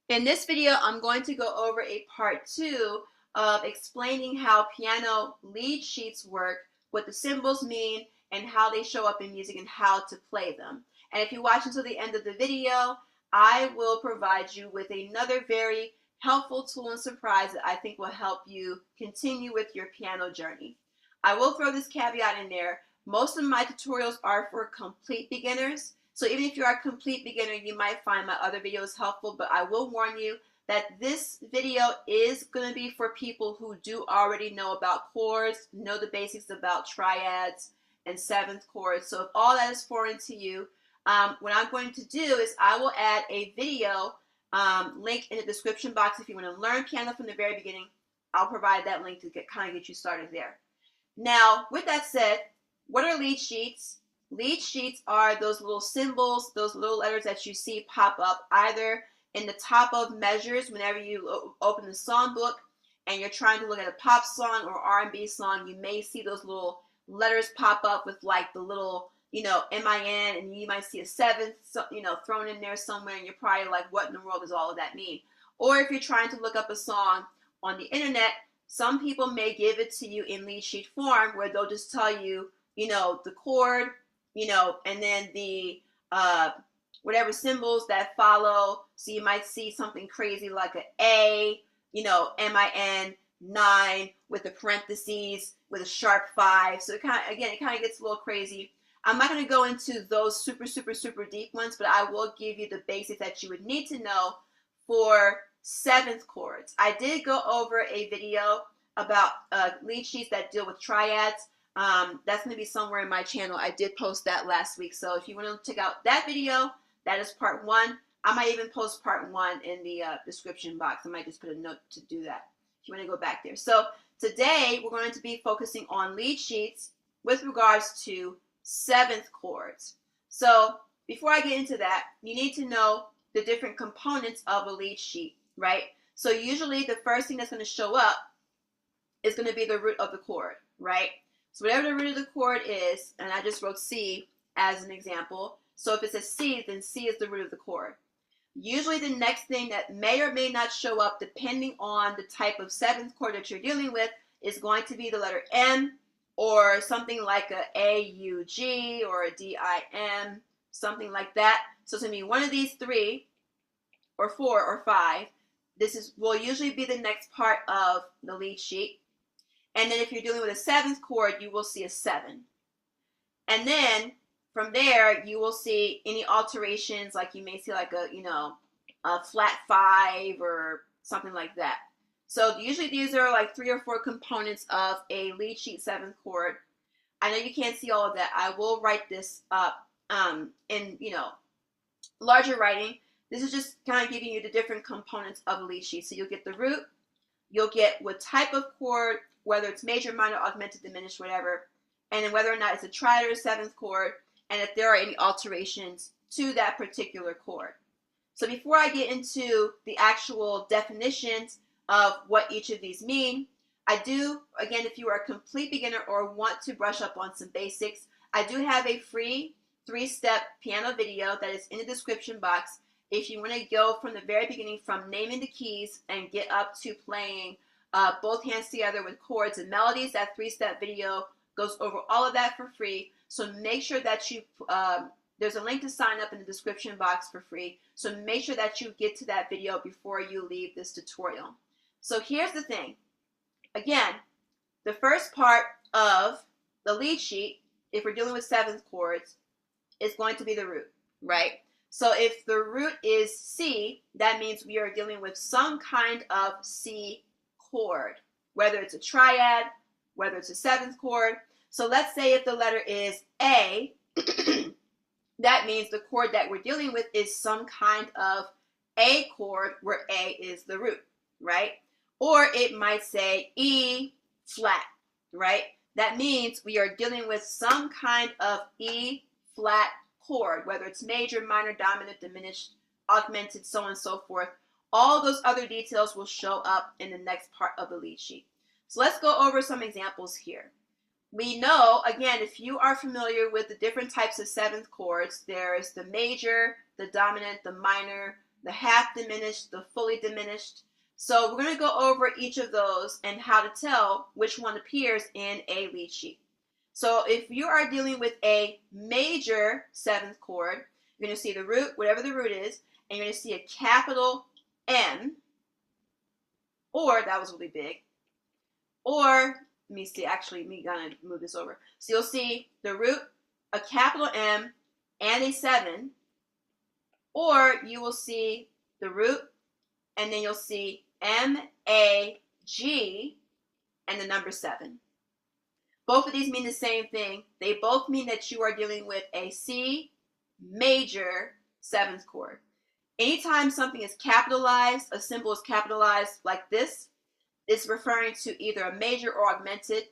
In this video, I'm going to go over a part 2 of explaining how piano lead sheets work, what the symbols mean, and how they show up in music and how to play them. And if you watch until the end of the video, I will provide you with another very helpful tool and surprise that I think will help you continue with your piano journey. I will throw this caveat in there. Most of my tutorials are for complete beginners. So even if you're a complete beginner, you might find my other videos helpful, but I will warn you that this video is going to be for people who do already know about chords, know the basics about triads and seventh chords. So if all that is foreign to you, what I'm going to do is I will add a video link in the description box. If you want to learn piano from the very beginning, I'll provide that link to kind of get you started there. Now, with that said, what are lead sheets? Lead sheets are those little symbols, those little letters that you see pop up either in the top of measures whenever you open the songbook and you're trying to look at a pop song or R&B song. You may see those little letters pop up with like the little, MIN, and you might see a seventh, thrown in there somewhere, and you're probably like, what in the world does all of that mean? Or if you're trying to look up a song on the internet, some people may give it to you in lead sheet form where they'll just tell you, the chord, and then the whatever symbols that follow. So you might see something crazy like an A, MIN 9 with the parentheses with a sharp 5. So it kind of gets a little crazy. I'm not going to go into those super deep ones, but I will give you the basics that you would need to know for seventh chords. I did go over a video about lead sheets that deal with triads. That's going to be somewhere in my channel. I did post that last week. So if you want to check out that video, that is part 1. I might even post part 1 in the description box. I might just put a note to do that if you want to go back there. So today we're going to be focusing on lead sheets with regards to seventh chords. So before I get into that, you need to know the different components of a lead sheet, right? So usually the first thing that's going to show up is going to be the root of the chord, right? So whatever the root of the chord is, and I just wrote C as an example. So if it says C, then C is the root of the chord. Usually the next thing that may or may not show up, depending on the type of seventh chord that you're dealing with, is going to be the letter M or something like a U, G or a D, I, M, something like that. So it's going to be one of these 3 or 4 or 5. Will usually be the next part of the lead sheet. And then if you're dealing with a seventh chord, you will see a 7. And then from there, you will see any alterations, like you may see like a flat 5 or something like that. So usually these are like 3 or 4 components of a lead sheet seventh chord. I know you can't see all of that. I will write this up in larger writing. This is just kind of giving you the different components of a lead sheet. So you'll get the root, you'll get what type of chord, whether it's major, minor, augmented, diminished, whatever, and then whether or not it's a triad or a seventh chord, and if there are any alterations to that particular chord. So before I get into the actual definitions of what each of these mean, I do, again, if you are a complete beginner or want to brush up on some basics, I do have a free 3-step piano video that is in the description box. If you want to go from the very beginning, from naming the keys and get up to playing both hands together with chords and melodies, that 3-step video goes over all of that for free. So make sure that you, there's a link to sign up in the description box for free. So make sure that you get to that video before you leave this tutorial. So here's the thing. Again, the first part of the lead sheet, if we're dealing with seventh chords, is going to be the root, right? So if the root is C, that means we are dealing with some kind of C chord, whether it's a triad, whether it's a seventh chord. So let's say if the letter is A, that means the chord that we're dealing with is some kind of A chord where A is the root, right? Or it might say E flat, right? That means we are dealing with some kind of E flat chord, whether it's major, minor, dominant, diminished, augmented, so on and so forth. All those other details will show up in the next part of the lead sheet. So let's go over some examples here. We know, again, if you are familiar with the different types of seventh chords, there's the major, the dominant, the minor, the half diminished, the fully diminished. So we're going to go over each of those and how to tell which one appears in a lead sheet. So if you are dealing with a major seventh chord, you're going to see the root, whatever the root is, and you're going to see a capital M, or that was really big, or let me see, actually, me gonna move this over. So you'll see the root, a capital M, and a 7, or you will see the root, and then you'll see M-A-G, and the number 7. Both of these mean the same thing. They both mean that you are dealing with a C major seventh chord. Anytime something is capitalized, a symbol is capitalized like this, it's referring to either a major or augmented.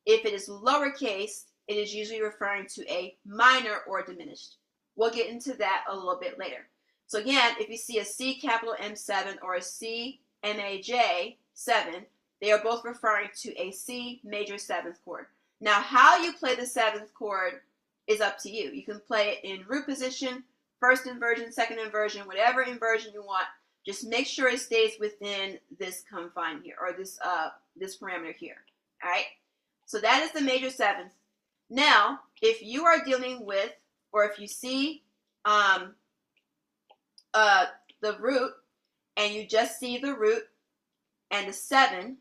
If it is lowercase, it is usually referring to a minor or diminished. We'll get into that a little bit later. So again, if you see a C capital M7 or a C M-A-J 7, they are both referring to a C major seventh chord. Now, how you play the seventh chord is up to you. You can play it in root position, first inversion, second inversion, whatever inversion you want. Just make sure it stays within this confine here, or this parameter here. All right. So that is the major seventh. Now, if you are dealing with, or if you see the root, and you just see the root and the 7,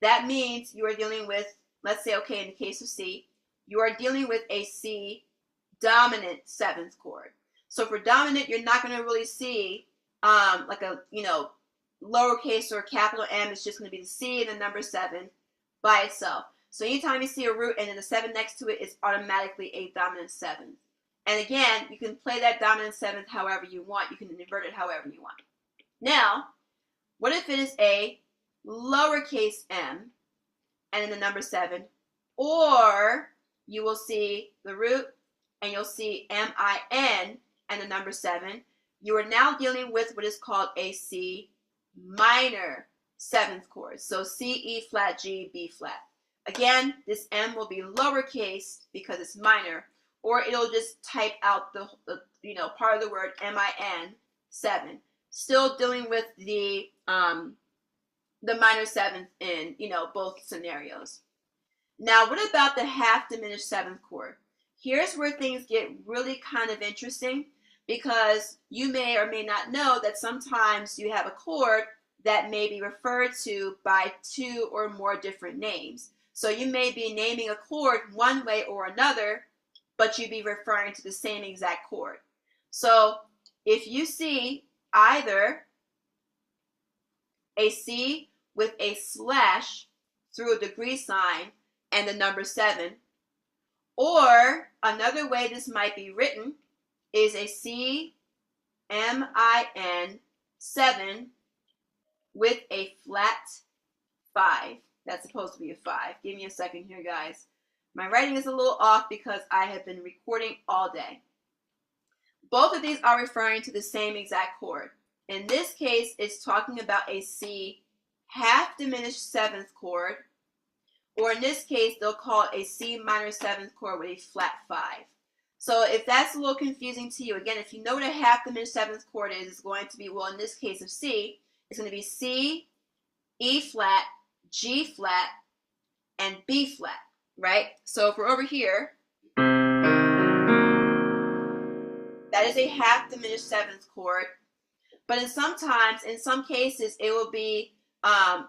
that means you are dealing with, let's say, okay, in the case of C, you are dealing with a C dominant seventh chord. So for dominant, you're not going to really see like a, lowercase or capital M. It's just going to be the C and the number 7 by itself. So anytime you see a root and then the 7 next to it, it's automatically a dominant 7. And again, you can play that dominant 7th however you want. You can invert it however you want. Now, what if it is a lowercase m and then the number 7? Or you will see the root and you'll see M-I-N and the number 7. You are now dealing with what is called a C minor seventh chord. So C, E flat, G, B flat. Again, this M will be lowercase because it's minor, or it'll just type out the part of the word M-I-N 7. Still dealing with the minor seventh in both scenarios. Now, what about the half diminished seventh chord? Here's where things get really kind of interesting, because you may or may not know that sometimes you have a chord that may be referred to by 2 or more different names. So you may be naming a chord one way or another, but you'd be referring to the same exact chord. So if you see either a C with a slash through a degree sign and the number 7, or another way this might be written is a C M-I-N 7 with a flat 5. That's supposed to be a 5. Give me a second here, guys. My writing is a little off because I have been recording all day. Both of these are referring to the same exact chord. In this case, it's talking about a C half diminished seventh chord, or in this case, they'll call it a C minor seventh chord with a flat 5. So if that's a little confusing to you, again, if you know what a half diminished seventh chord is, it's going to be, well, in this case of C, it's going to be C, E flat, G flat, and B flat, right? So if we're over here, that is a half diminished seventh chord. But in some cases, it will be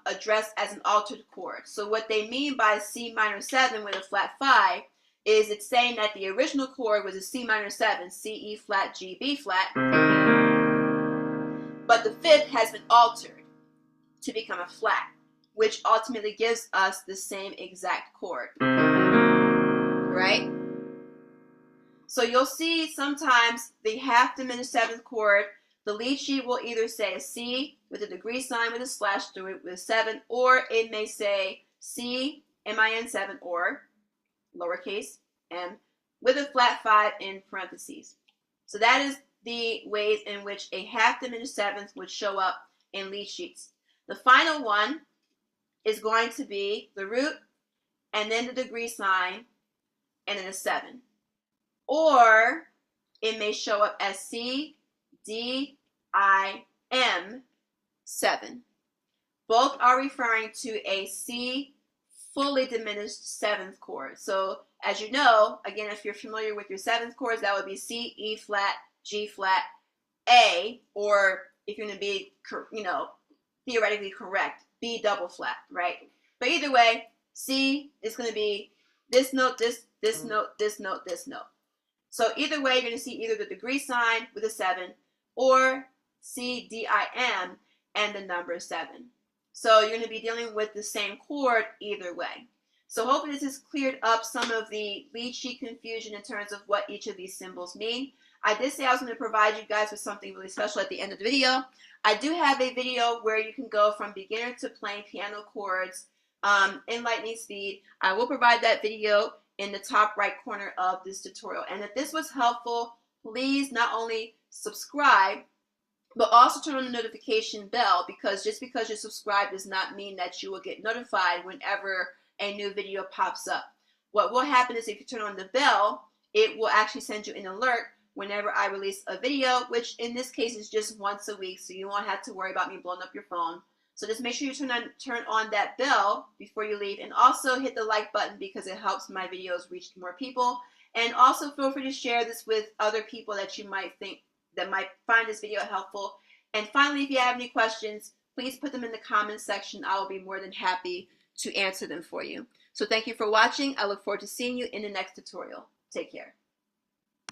addressed as an altered chord. So what they mean by C minor 7 with a flat 5 is it's saying that the original chord was a C minor 7, C, E flat, G, B flat, but the fifth has been altered to become a flat, which ultimately gives us the same exact chord, right? So you'll see sometimes the half diminished seventh chord, the lead sheet will either say a C with a degree sign with a slash through it with a 7, or it may say C, M-I-N 7, or lowercase m with a flat 5 in parentheses. So that is the ways in which a half diminished seventh would show up in lead sheets. The final one is going to be the root and then the degree sign and then a 7. Or it may show up as C, D, I, M, 7. Both are referring to a C fully diminished seventh chord. So as you know, again, if you're familiar with your seventh chords, that would be C, E flat, G flat, A, or if you're going to be, theoretically correct, B double flat, right? But either way, C is going to be this note, this note, this note, this note. So either way, you're going to see either the degree sign with a 7 or C, D, I, M, and the number 7. So you're going to be dealing with the same chord either way. So hopefully this has cleared up some of the lead sheet confusion in terms of what each of these symbols mean. I did say I was going to provide you guys with something really special at the end of the video. I do have a video where you can go from beginner to playing piano chords in lightning speed. I will provide that video in the top right corner of this tutorial. And if this was helpful, please not only subscribe, but also turn on the notification bell, because just because you're subscribed does not mean that you will get notified whenever a new video pops up. What will happen is if you turn on the bell, it will actually send you an alert whenever I release a video, which in this case is just once a week, so you won't have to worry about me blowing up your phone. So just make sure you turn on that bell before you leave, and also hit the like button because it helps my videos reach more people. And also feel free to share this with other people that you might think that might find this video helpful. And finally, if you have any questions, please put them in the comments section. I will be more than happy to answer them for you. So thank you for watching. I look forward to seeing you in the next tutorial. Take care.